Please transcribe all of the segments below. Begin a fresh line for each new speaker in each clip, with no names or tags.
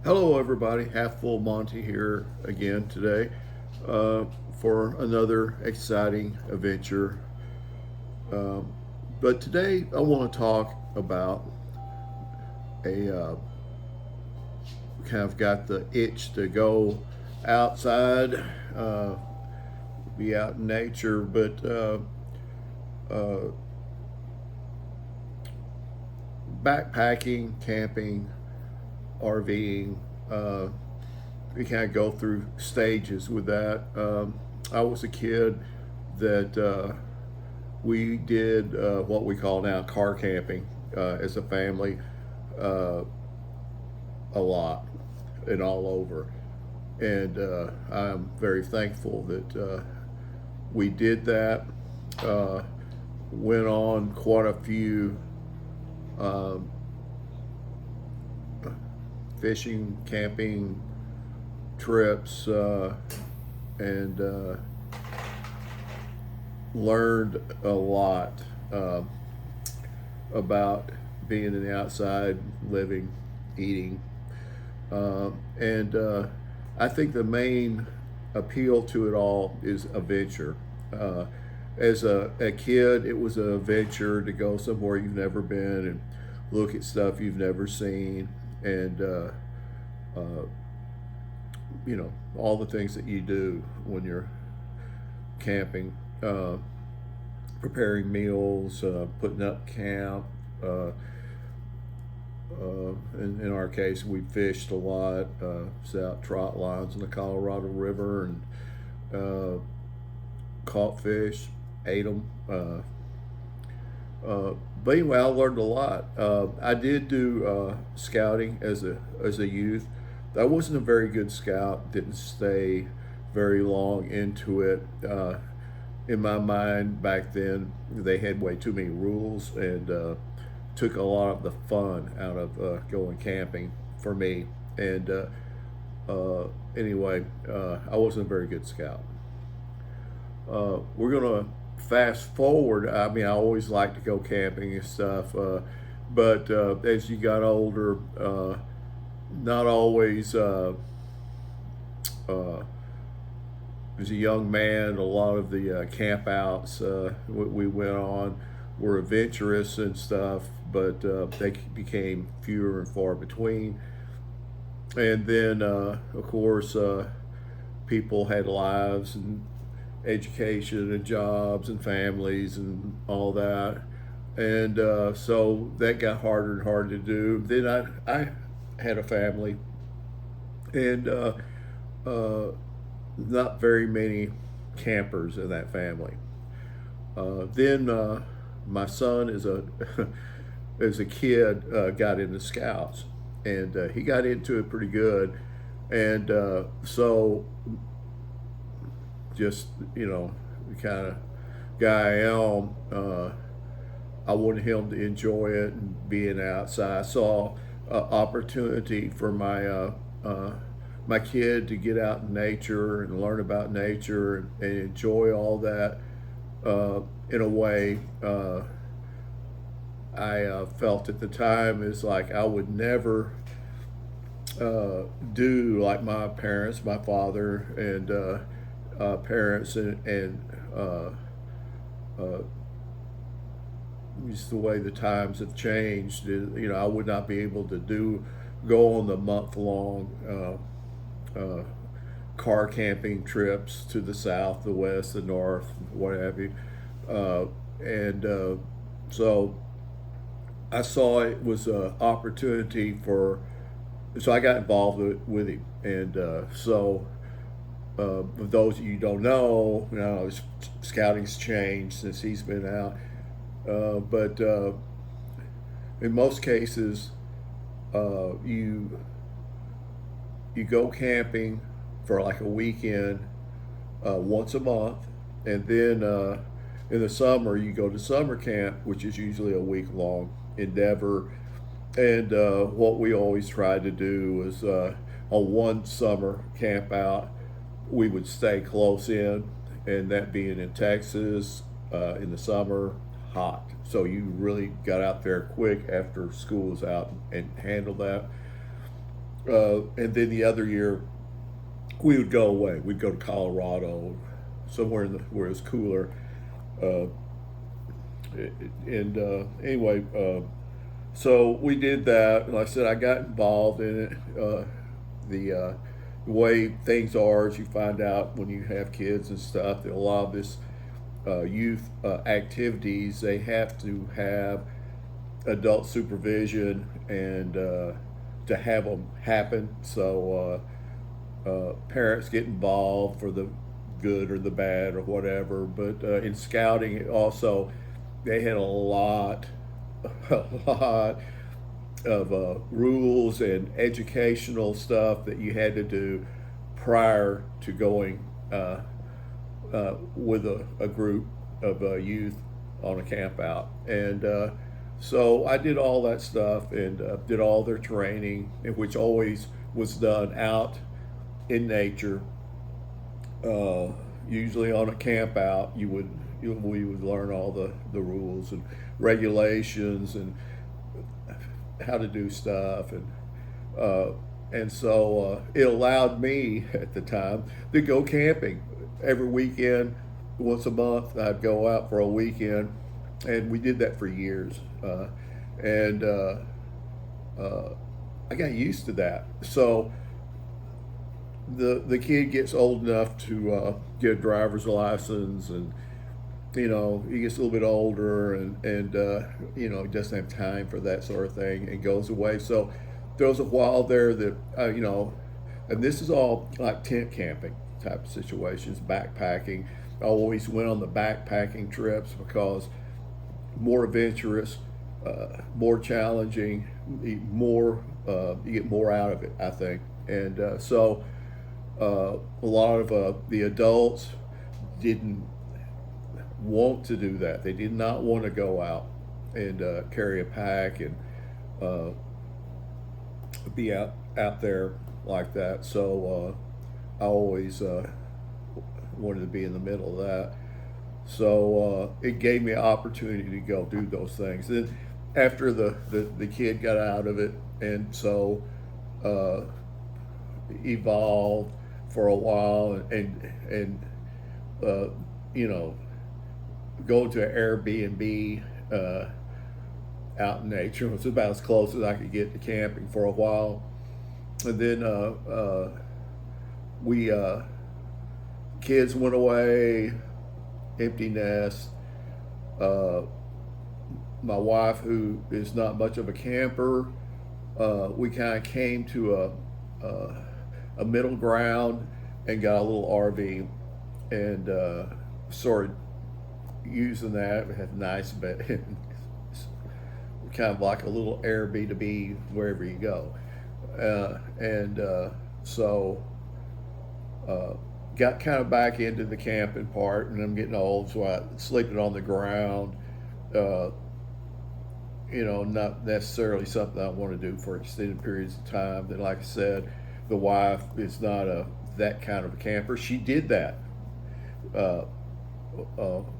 Hello, everybody. Half Full Monty here again today uh, for another exciting adventure. Um, but today I want to talk about a kind of got the itch to go outside, uh, be out in nature, but uh, backpacking, camping, RVing. We kind of go through stages with that. I was a kid that we did what we call now car camping as a family uh, a lot and all over. And I'm very thankful that we did that. Uh, went on quite a few um, fishing, camping trips, and learned a lot uh, about being in the outside, living, eating. And I think the main appeal to it all is adventure. As a kid, it was an adventure to go somewhere you've never been and look at stuff you've never seen, and uh, all the things that you do when you're camping, preparing meals, putting up camp. Uh, in our case, we fished a lot, set out trot lines in the Colorado River, and uh, caught fish, ate them. But anyway, I learned a lot. I did do scouting as a youth. I wasn't a very good scout. Didn't stay very long into it. In my mind, back then, they had way too many rules and took a lot of the fun out of going camping for me. And anyway, I wasn't a very good scout. We're gonna fast forward. I mean, I always liked to go camping and stuff, but as you got older, not always. Uh, as a young man, a lot of the camp outs we went on were adventurous and stuff, but they became fewer and far between. And then, of course, people had lives and education and jobs and families and all that. And so that got harder and harder to do. Then I had a family, and uh, not very many campers in that family. Then my son, as a as a kid, got into scouts, and he got into it pretty good. And so, just the kind of guy I am, I wanted him to enjoy it and being outside. I saw opportunity for my kid to get out in nature and learn about nature and enjoy all that in a way. I felt at the time is like I would never do like my parents, my father and parents, and uh, just the way the times have changed. I would not be able to go on the month long car camping trips to the south, the west, the north, what have you. And so I saw it was an opportunity so I got involved with him. And for those of you who don't know, scouting's changed since he's been out. But in most cases, you go camping for like a weekend once a month, and then in the summer you go to summer camp, which is usually a week long endeavor. And what we always tried to do was on one summer camp out, we would stay close in, and that being in Texas in the summer, hot. So you really got out there quick after school was out and handled that. And then the other year we would go away. We'd go to Colorado, somewhere where it's cooler. Uh, and anyway, so we did that. Like I said, I got involved in it. The way things are, as you find out when you have kids and stuff, that a lot of this youth activities, they have to have adult supervision and to have them happen. So parents get involved for the good or the bad or whatever. But in scouting, it also they had a lot, a lot of rules and educational stuff that you had to do prior to going with a group of youth on a camp out. And so I did all that stuff and did all their training, which always was done out in nature. Usually on a camp out, we would learn all the rules and regulations and how to do stuff, and so it allowed me at the time to go camping every weekend. Once a month, I'd go out for a weekend, and we did that for years. And I got used to that. So the kid gets old enough to get a driver's license, and he gets a little bit older, and he doesn't have time for that sort of thing, and goes away. So there was a while there that and this is all like tent camping type of situations, backpacking. I always went on the backpacking trips because more adventurous, more challenging, you get more out of it, I think. And so a lot of the adults didn't want to do that. They did not want to go out and carry a pack and be out there like that. So I always wanted to be in the middle of that. So it gave me an opportunity to go do those things. Then after the kid got out of it, and so evolved for a while, and you know going to an Airbnb out in nature was about as close as I could get to camping for a while. And then we kids went away, empty nest. My wife, who is not much of a camper, we kind of came to a middle ground and got a little RV and started using that. We had a nice bed, kind of like a little Airbnb wherever you go. And so got kind of back into the camping part, and I'm getting old, so I sleeping on the ground. Not necessarily something I want to do for extended periods of time. Then, like I said, the wife is not that kind of a camper. She did that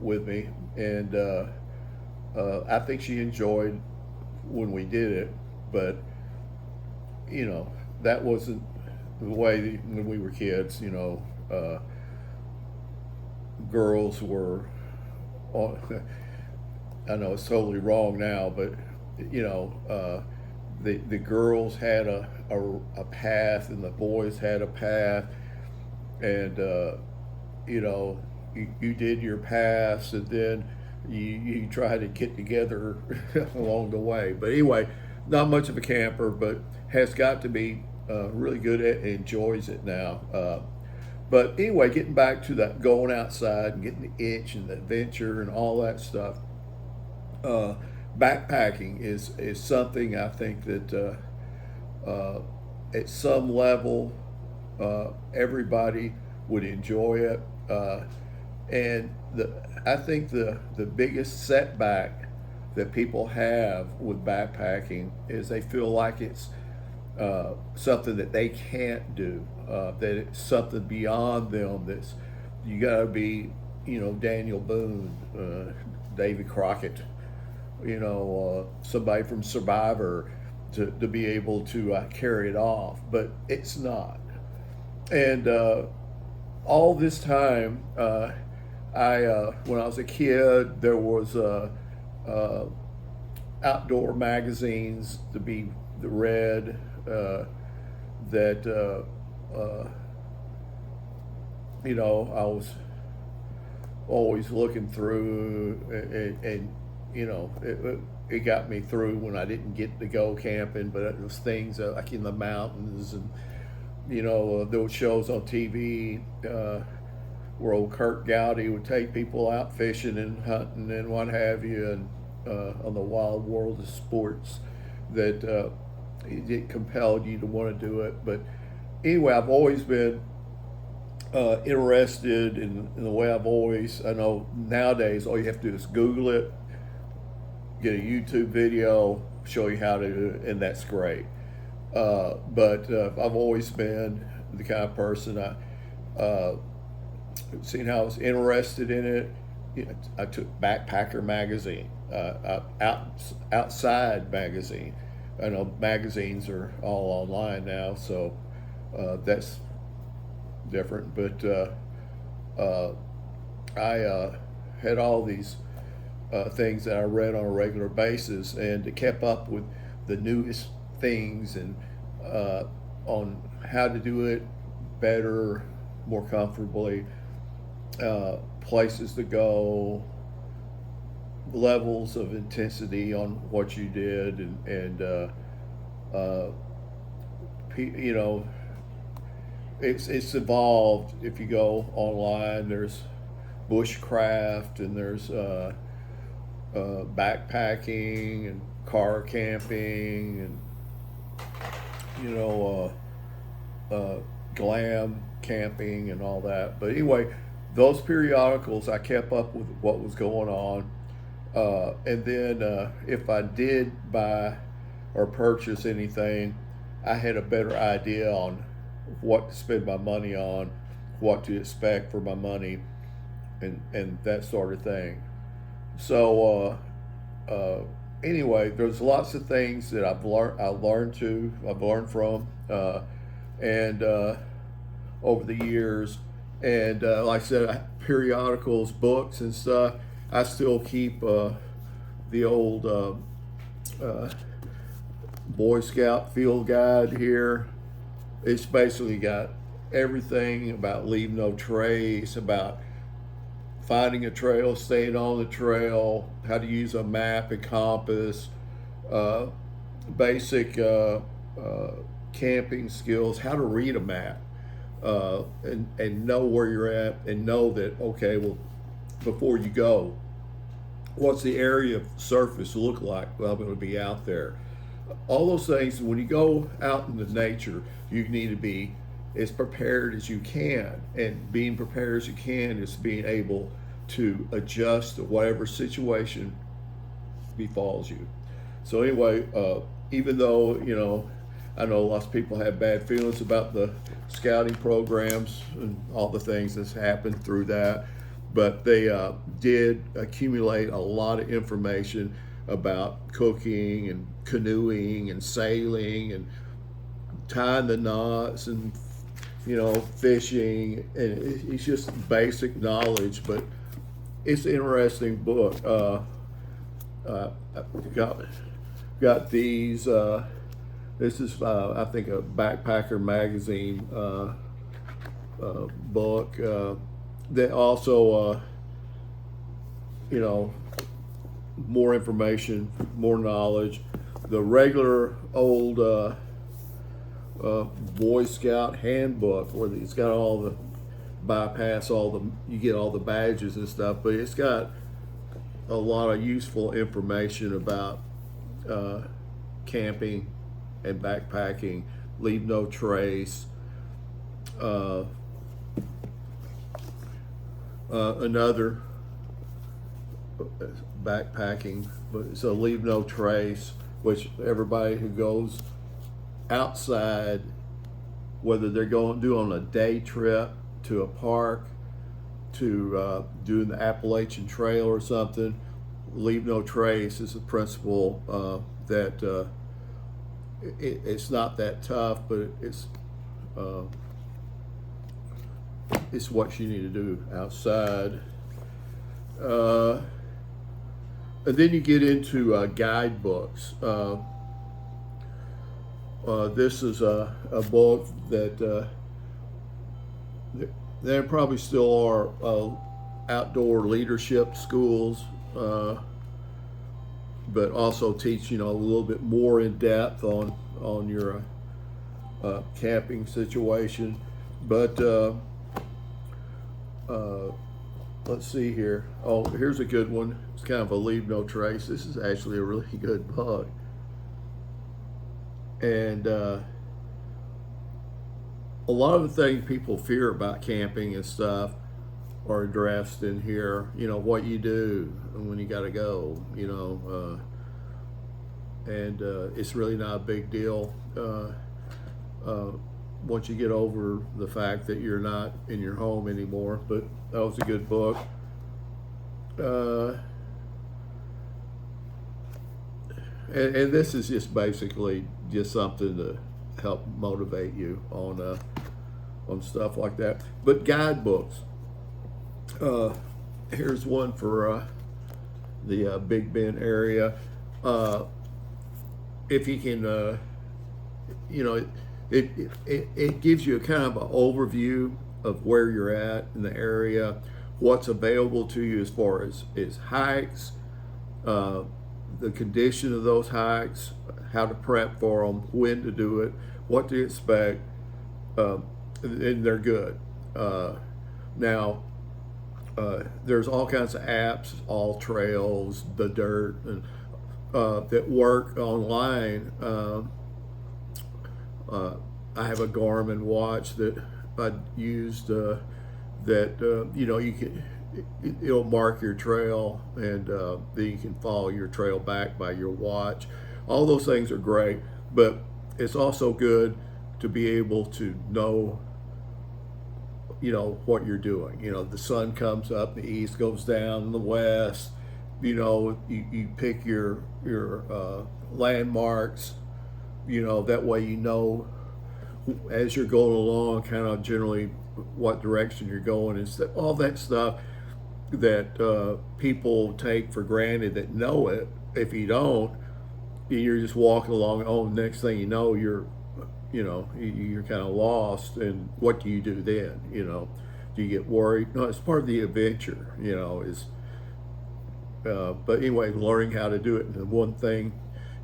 with me, and I think she enjoyed when we did it, but that wasn't the way when we were kids. Girls were I know it's totally wrong now, but the girls had a path and the boys had a path, and you did your paths, and then you try to get together along the way. But anyway, not much of a camper, but has got to be really good at it, enjoys it now. But anyway, getting back to that going outside and getting the itch and the adventure and all that stuff. Backpacking is something I think that at some level everybody would enjoy it. And I think the biggest setback that people have with backpacking is they feel like it's something that they can't do, that it's something beyond them. That's you got to be, Daniel Boone, Davy Crockett, somebody from Survivor to be able to carry it off, but it's not. And all this time, when I was a kid, there was uh, outdoor magazines to be read that I was always looking through, and it got me through when I didn't get to go camping, but it was things like in the mountains, and those shows on TV where old Kurt Gowdy would take people out fishing and hunting and what have you, and on the wild world of sports, that it compelled you to want to do it. But anyway, I've always been interested in the way I know nowadays all you have to do is Google it, get a YouTube video, show you how to do it, and that's great. But I've always been the kind of person seeing how I was interested in it. I took Backpacker magazine, Outside magazine. I know magazines are all online now, so that's different. But I had all these things that I read on a regular basis, and kept up with the newest things, and on how to do it better, more comfortably, places to go, levels of intensity on what you did, and it's evolved. If you go online, there's bushcraft, and there's backpacking and car camping, and glam camping and all that. But anyway, those periodicals, I kept up with what was going on, and then if I did buy or purchase anything, I had a better idea on what to spend my money on, what to expect for my money, and that sort of thing. So anyway, there's lots of things that I've learned from, and over the years, and like I said, periodicals, books, and stuff. I still keep the old Boy Scout field guide here. It's basically got everything about leave no trace, about finding a trail, staying on the trail, how to use a map and compass, basic camping skills, how to read a map, and know where you're at, and know that, okay, well, before you go, what's the area of surface look like? Well, I'm going to be out there. All those things. When you go out in the nature, you need to be as prepared as you can, and being prepared as you can is being able to adjust to whatever situation befalls you. So anyway, even though I know lots of people have bad feelings about the scouting programs and all the things that's happened through that, but they did accumulate a lot of information about cooking and canoeing and sailing and tying the knots and fishing, and it's just basic knowledge, but it's an interesting book. I've got these. This is I think a Backpacker magazine book that also more information, more knowledge. The regular old Boy Scout handbook, where it's got all the you get all the badges and stuff, but it's got a lot of useful information about camping and backpacking. Leave no trace. Another backpacking, but so leave no trace, which everybody who goes outside, whether they're going to do on a day trip to a park, to doing the Appalachian Trail or something, leave no trace is a principle that it's not that tough, but uh, it's what you need to do outside. Uh, and then you get into guidebooks. This is a book that there probably still are outdoor leadership schools, but also teach a little bit more in depth on your camping situation. But let's see here. Oh, here's a good one. It's kind of a leave no trace. This is actually a really good book. And a lot of the things people fear about camping and stuff are addressed in here. What you do when you got to go. And it's really not a big deal once you get over the fact that you're not in your home anymore. But that was a good book. And this is just basically just something to help motivate you on stuff like that. But guidebooks. Here's one for the Big Bend area. If you can, it gives you a kind of an overview of where you're at in the area, what's available to you as far as hikes, the condition of those hikes, how to prep for them, when to do it, what to expect, and they're good. Now, there's all kinds of apps, All Trails, The Dirt, and that work online. I have a Garmin watch that I used that you can. It'll mark your trail, and then you can follow your trail back by your watch. All those things are great, but it's also good to be able to know what you're doing. The sun comes up in the east, goes down in the west. You pick your landmarks. That way as you're going along kind of generally what direction you're going. Is that all that stuff that people take for granted that know it. If you don't, you're just walking along. Oh, next thing you know, you're kind of lost. And what do you do then? Do you get worried? No, it's part of the adventure. But anyway, learning how to do it. And the one thing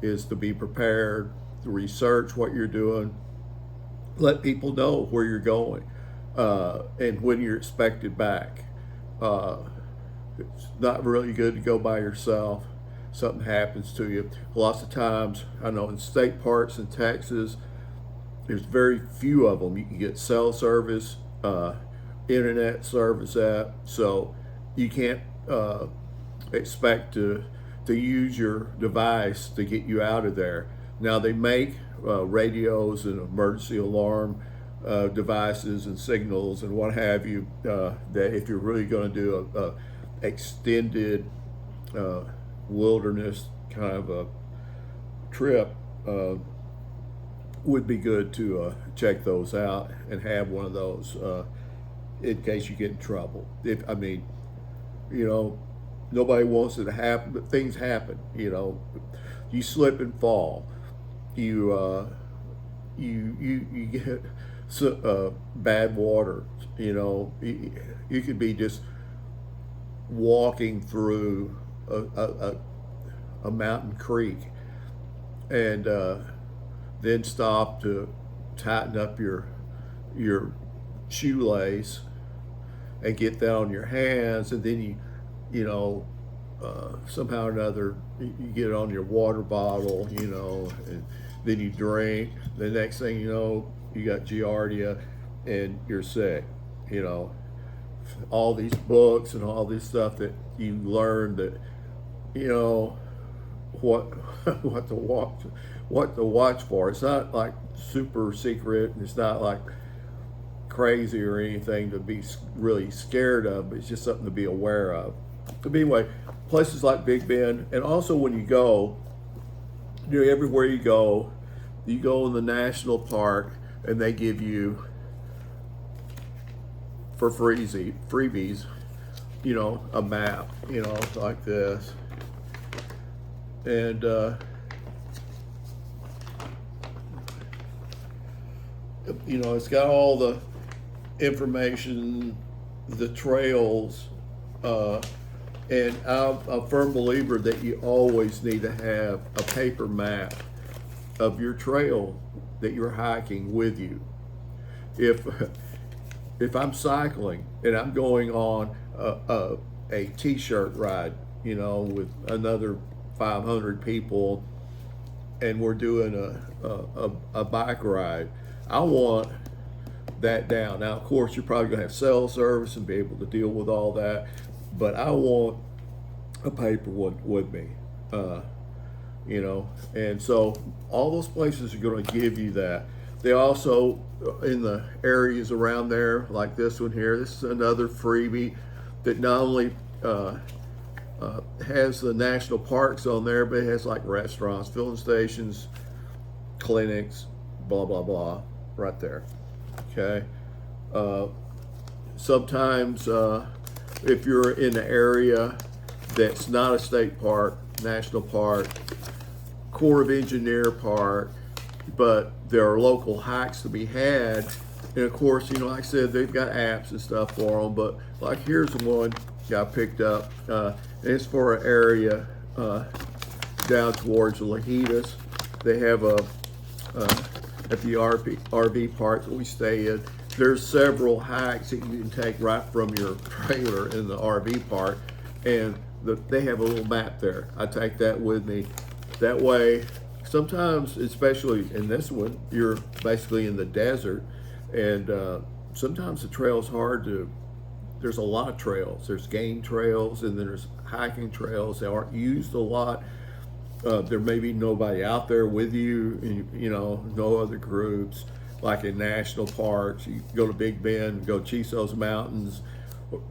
is to be prepared, to research what you're doing, let people know where you're going, and when you're expected back. It's not really good to go by yourself. Something happens to you. Lots of times, I know in state parks in Texas, there's very few of them. You can get cell service, internet service at, so you can't expect to use your device to get you out of there. Now they make radios and emergency alarm devices and signals and what have you, that if you're really going to do a extended wilderness kind of a trip, would be good to check those out and have one of those in case you get in trouble. Nobody wants it to happen, but things happen. You slip and fall. You get bad water. You could be just walking through a mountain creek and then stop to tighten up your shoelace and get that on your hands, and then somehow or another you get it on your water bottle, and then you drink. The next thing you know, you got giardia and you're sick. All these books and all this stuff that you learn that what to watch for. It's not like super secret, and it's not like crazy or anything to be really scared of, but it's just something to be aware of. But anyway, places like Big Bend, and also when you go, everywhere you go, You go in the national park and they give you for freebies, a map, like this. And it's got all the information, the trails, and I'm a firm believer that you always need to have a paper map of your trail that you're hiking with you. If if I'm cycling and I'm going on a t-shirt ride, with another 500 people, and we're doing a bike ride, I want that down. Now, of course, you're probably gonna have cell service and be able to deal with all that, but I want a paper one with me. And so all those places are going to give you that. They also, in the areas around there, like this one here, this is another freebie that not only has the national parks on there, but it has like restaurants, filling stations, clinics, blah, blah, blah, right there. Okay. Sometimes if you're in an area that's not a state park, national park, Corps of Engineer park, but there are local hikes to be had. And of course, like I said, they've got apps and stuff for them, but like here's one I picked up. And it's for an area down towards Lahitas. They have at the RV park that we stay in, there's several hikes that you can take right from your trailer in the RV park, and they have a little map there. I take that with me. That way, sometimes, especially in this one, you're basically in the desert, and sometimes the trail's hard to. There's a lot of trails. There's game trails, and then there's hiking trails that aren't used a lot. There may be nobody out there with you, and, no other groups. Like in national parks, you go to Big Bend, go Chisos Mountains,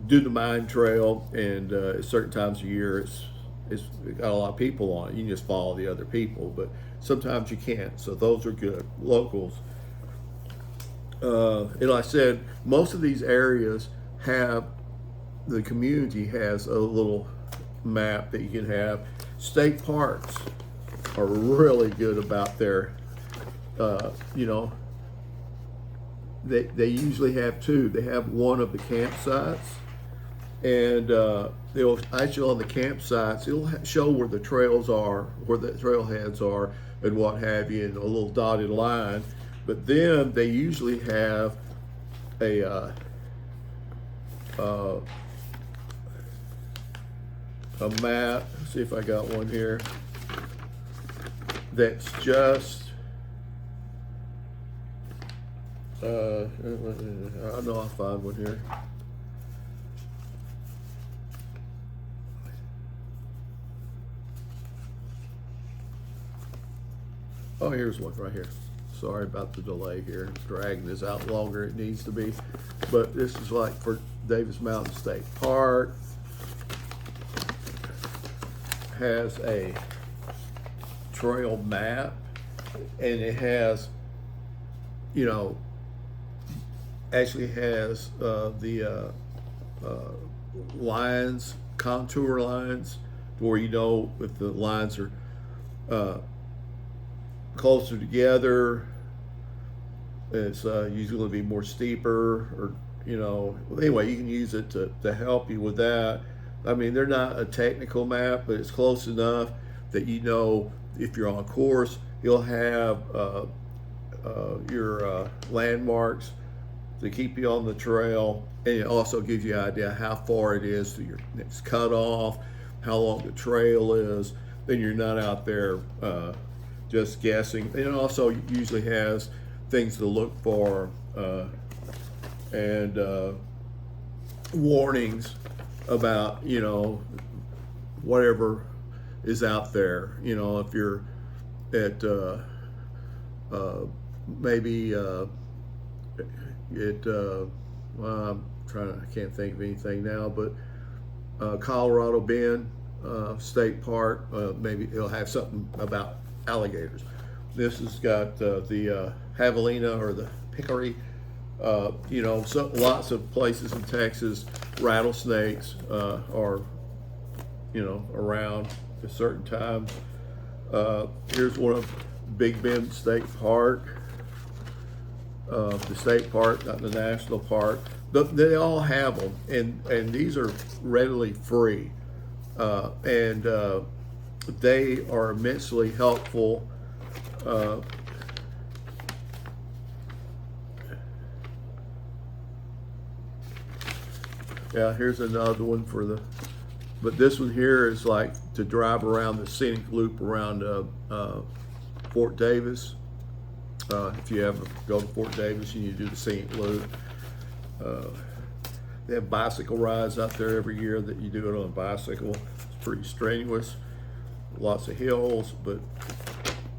do the mine trail, and at certain times of year, it's got a lot of people on it. You can just follow the other people, but sometimes you can't. So those are good locals. And like I said, most of these areas the community has a little map that you can have. State parks are really good about their, they usually have two. They have one of the campsites, and they'll actually on the campsites, it'll show where the trails are, where the trailheads are, and what have you, and a little dotted line. But then they usually have a map. Let's see if I got one here. That's just I know I'll find one here. Oh, here's one right here. Sorry about the delay here. It's dragging this out longer than it needs to be. But this is like for Davis Mountain State Park. Has a trail map, and it has, actually has the lines, contour lines, where if the lines are closer together, it's usually going to be more steeper, or anyway, you can use it to help you with that. I mean, they're not a technical map, but it's close enough that if you're on course, you'll have your landmarks to keep you on the trail, and it also gives you an idea how far it is to your next cutoff, how long the trail is. Then you're not out there just guessing. And it also usually has things to look for and warnings about whatever is out there. If you're at maybe I can't think of anything now, but Colorado Bend State Park, maybe it'll have something about alligators. This has got the javelina or the hickory. You know, so lots of places in Texas, rattlesnakes are, you know, around at certain times. Here's one of Big Bend State Park, the state park, not the national park. But they all have them, and these are readily free, and they are immensely helpful. Uh, yeah, here's another one for the, but this one here is like to drive around the scenic loop around Fort Davis. If you ever go to Fort Davis and you do the scenic loop, they have bicycle rides out there every year that you do it on a bicycle. It's pretty strenuous, lots of hills, but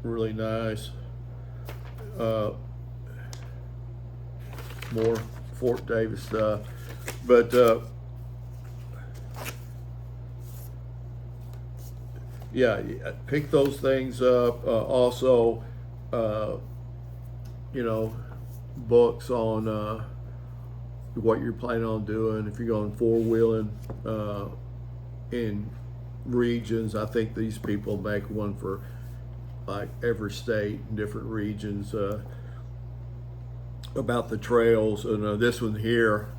really nice. More Fort Davis stuff, but yeah, pick those things up. Also, you know, books on what you're planning on doing. If you're going four-wheeling in regions, I think these people make one for like every state, different regions, about the trails. And this one here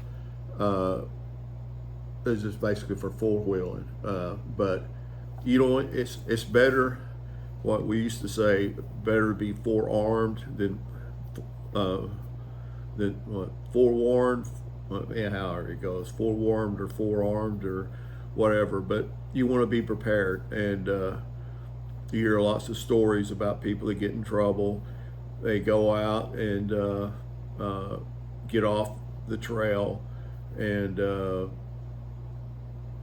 is just basically for four-wheeling, but you know, it's better. What we used to say, better to be forearmed than what, forewarned. Yeah, however it goes, forewarned or forearmed or whatever. But you want to be prepared, and you hear lots of stories about people that get in trouble. They go out and get off the trail, and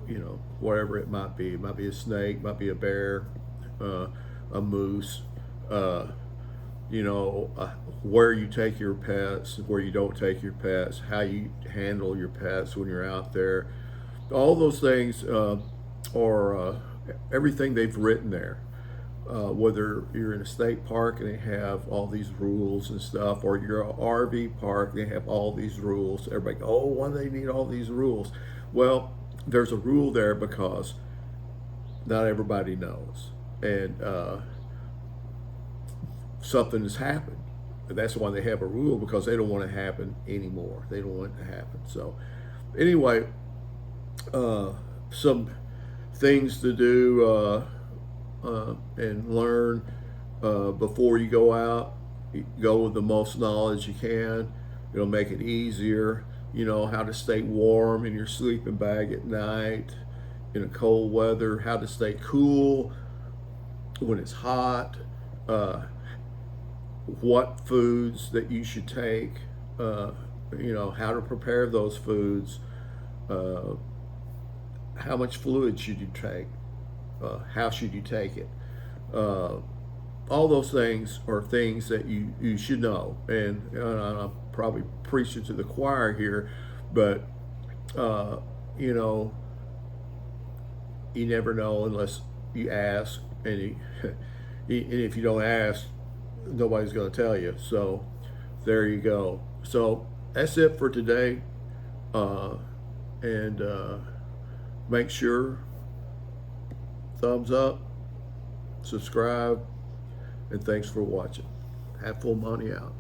you know, whatever it might be. It might be a snake, might be a bear, a moose. You know, where you take your pets, where you don't take your pets, how you handle your pets when you're out there. All those things are everything they've written there. Whether you're in a state park and they have all these rules and stuff, or you're an RV park, they have all these rules. Everybody go, oh, why do they need all these rules? Well, there's a rule there because not everybody knows, and something has happened. And that's why they have a rule, because they don't want it to happen anymore. They don't want it to happen. So, anyway, some things to do and learn before you go out. You go with the most knowledge you can. It'll make it easier. You know how to stay warm in your sleeping bag at night in a cold weather. How to stay cool when it's hot. What foods that you should take. You know how to prepare those foods. How much fluid should you take? How should you take it? All those things are things that you should know. And I'm probably preaching to the choir here, but you know, you never know unless you ask, and if you don't ask, nobody's going to tell you. So there you go. So that's it for today, and make sure thumbs up, subscribe, and thanks for watching. Have full money out.